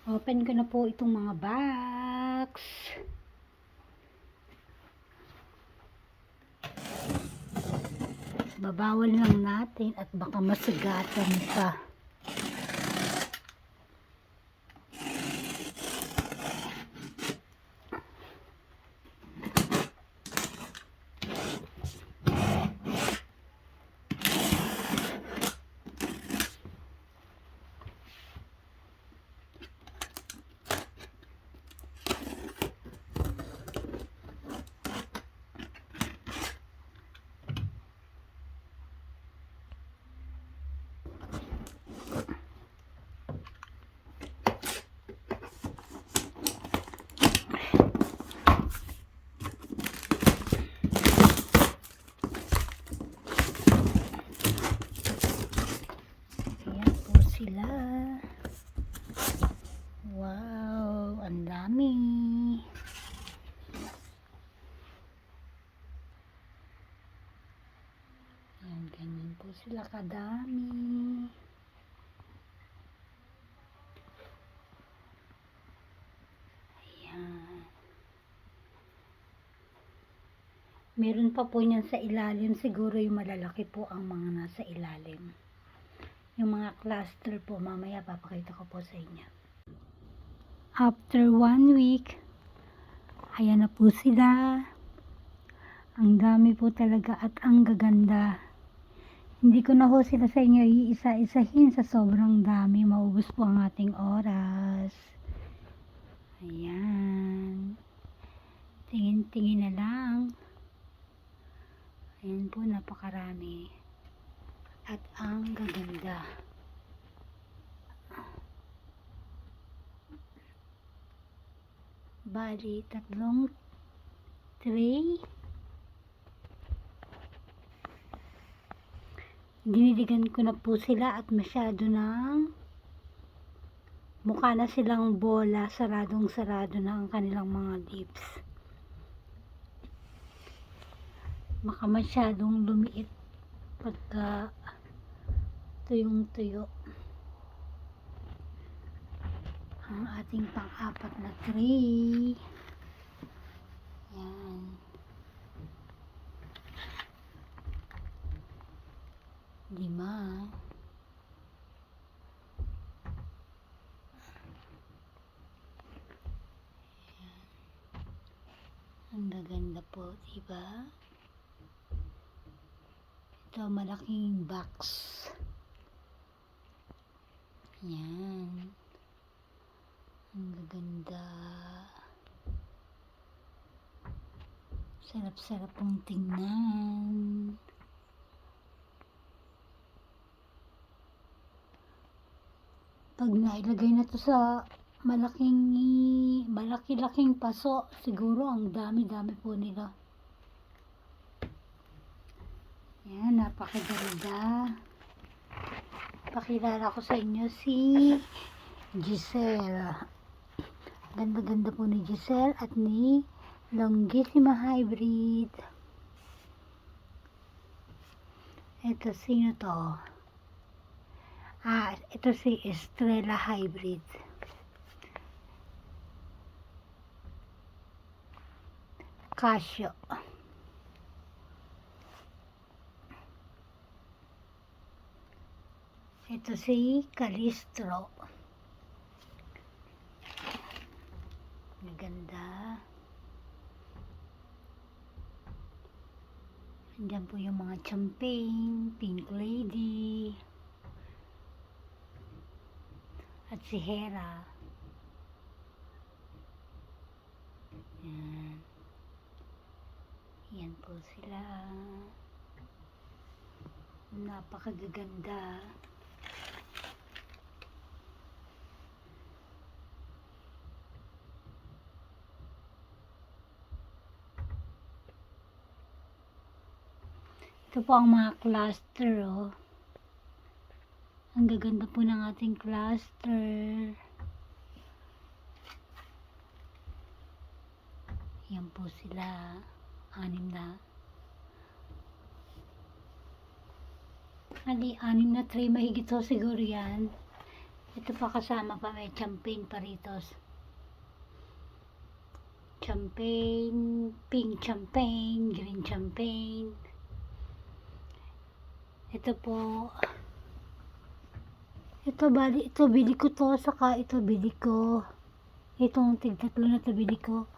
Open ko na po itong mga box. Babawal lang natin at baka masugatan pa. Sila. Wow, ang dami. Ayan, ganyan po sila kadami. Ayan. Meron pa po niyan sa ilalim. Siguro yung malalaki po ang mga nasa ilalim. Yung mga cluster po, mamaya papakita ko po sa inyo. After 1 week, ayan na po sila. Ang dami po talaga at ang gaganda. Hindi ko na ho sila sa inyo iisa-isahin sa sobrang dami. Maubos po ang ating oras. Ayan. Tingin-tingin na lang. Ayan po, napakarami. At ang gaganda. Bali, 3 tray. Dinidigan ko na po sila at masyado ng mukha na silang bola. Saradong-sarado na ang kanilang mga lips. Baka masyadong lumiit pagka tuyong-tuyo. Ang ating pang-apat na tray. Yan. Lima. Yan. Ang gaganda po, diba? Ito, malaking box. Yan. Ang gaganda. Sarap-sarap pong tingnan. Pag nailagay na to sa malaki-laking paso, siguro ang dami-dami po nila. Yan, napakaganda. Pakilala ko sa inyo si Giselle. Ganda-ganda po ni Giselle at ni Longissima Hybrid. Ito, sino to? Ito si Estrella Hybrid. Casio. Ito si Calistro. Maganda. Andyan po yung mga champagne, Pink Lady, at si Hera. Yan. Yan po sila. Napakagaganda. Ito po ang mga cluster, oh. Ang gaganda po ng ating cluster. Yan po sila. 6 na. 6 na tray. Mahigit so siguro yan. Ito pa kasama pa, may champagne pa rito. Champagne, pink champagne, green champagne. Ito po. Ito bali, ito bili ko to, saka ito bili ko. Itong tig-tatlo na to bili ko.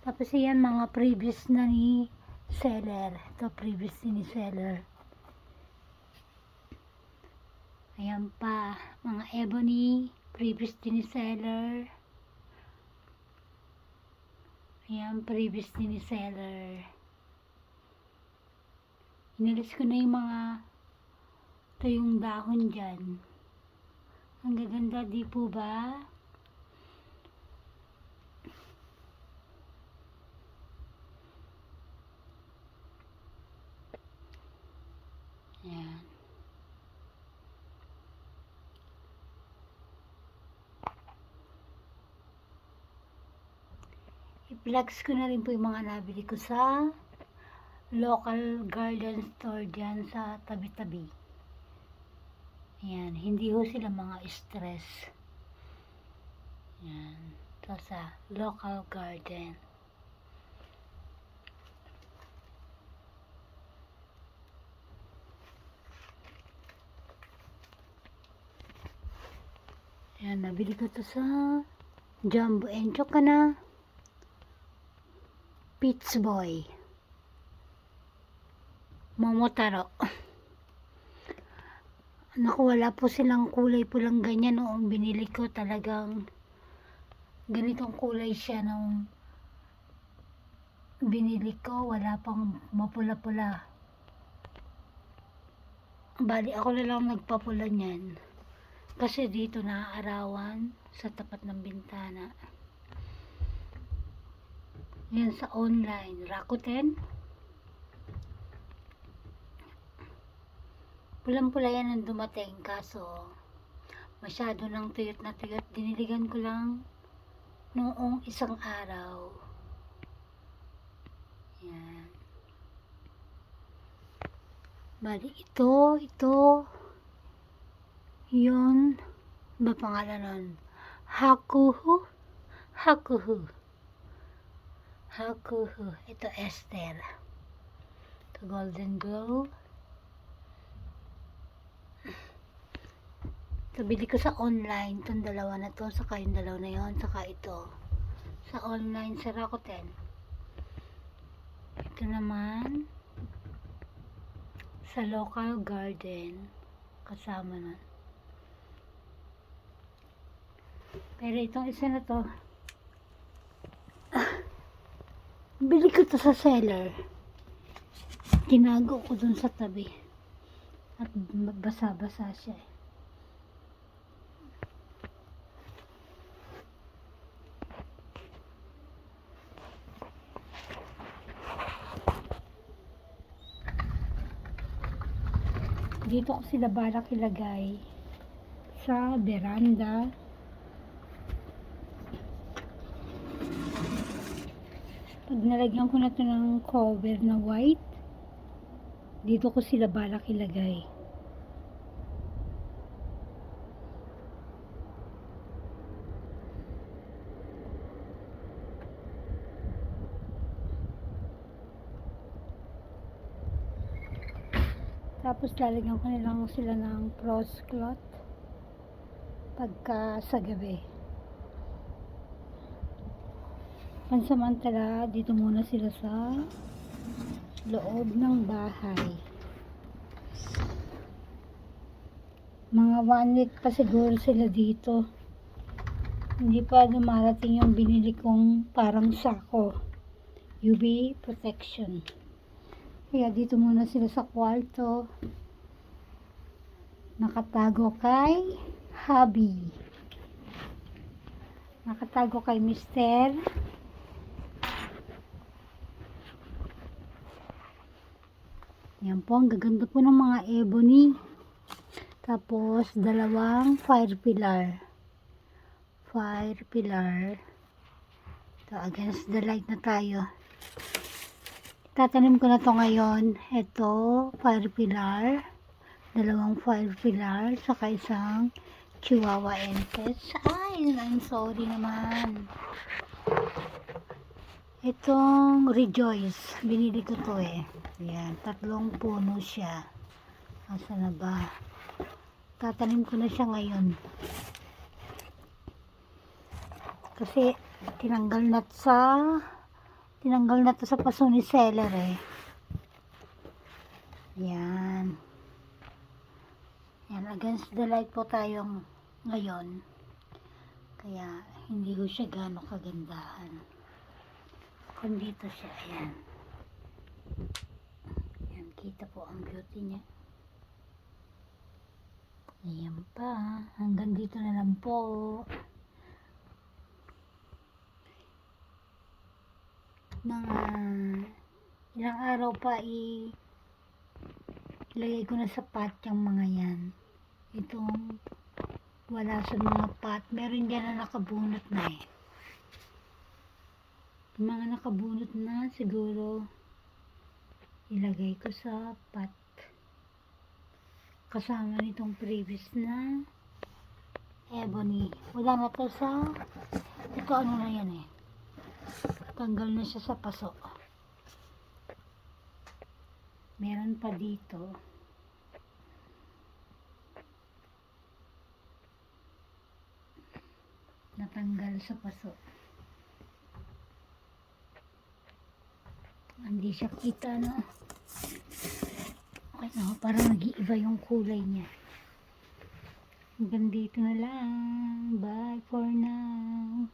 Tapos yan mga previous na ni seller. Ito previous ni seller. Ayan pa, mga ebony, previous din ni seller. Ayan, previous din ni seller. Inalis ko na yung mga, ito yung dahon dyan. Ang gaganda, di po ba? Ayan. I-vlogs ko na rin po yung mga nabili ko sa local garden store dyan sa tabi-tabi. Ayan, hindi ho sila mga stress. Ayan, ito sa local garden. Ayan, nabili ko to sa Jumbo Encho ka na. Peach Boy. Momotaro. Naku, wala po silang kulay pulang ganyan noong binili ko. Talagang ganitong kulay siya nung binili ko. Wala pang mapula-pula. Bali, ako na lang nagpapula niyan. Kasi dito naaarawan sa tapat ng bintana. Yan sa online. Rakuten. Pulang-pula yan ang dumating. Kaso, masyado ng tuyot na tuyot. Diniligan ko lang noong isang araw. Yan. Bali, ito. Yun. Ba pangalan nun? Hakuhu. Ito Esther. Ito Golden Glow. Ito bili ko sa online. Itong dalawa na to. Saka yung dalawa na yun. Saka ito. Sa online sa Rakuten. Ito naman sa local garden. Kasama na. Pero itong isa na to, bili ko to sa seller. Tinago ko dun sa tabi. At basa-basa siya. Dito ko sila balak ilagay sa veranda. Pag nalagyan ko na ito ng cover na white, dito ko sila balak ilagay. Tapos lalagyan ko nilang sila ng frost cloth pagka sa gabi. Pansamantala, dito muna sila sa loob ng bahay. Mga 1 week pa siguro sila dito. Hindi pa dumarating yung binili kong parang sako. UV protection. Kaya dito muna sila sa kwarto. Nakatago kay hubby. Nakatago kay Mister. Yan po, ang gaganda po ng mga ebony. Tapos, dalawang fire pillar. Ito, against the light na tayo. Tatanim ko na to ngayon. Ito, fire pillar. Dalawang fire pillar. Saka isang Chihuahua Entes. Ay, I'm sorry naman. Itong Rejoice. Binili ko to eh. Yan, 3 puno siya. Asa na ba? Tatanim ko na siya ngayon. Kasi tinanggal na to sa paso ni seller eh. Yan. Yan, against the light po tayong ngayon. Kaya hindi ko siya gano'ng kagandahan. Kung dito siya, ayan. Yan, kita po ang beauty niya. Ayan pa. Hanggang dito na lang po. Mga ilang araw pa ilagay ko na sa pot yung mga yan. Itong wala sa mga pot. Meron dyan na nakabunot na eh. Yung mga nakabunot na siguro ilagay ko sa pot. Kasama nitong previous na ebony. Wala na to sa ito ano na yan eh. Tanggal na siya sa paso. Meron pa dito. Natanggal sa paso. Hindi siya kita no. Okay no, parang nag-iiba yung kulay niya. Hanggang dito na lang. Bye for now.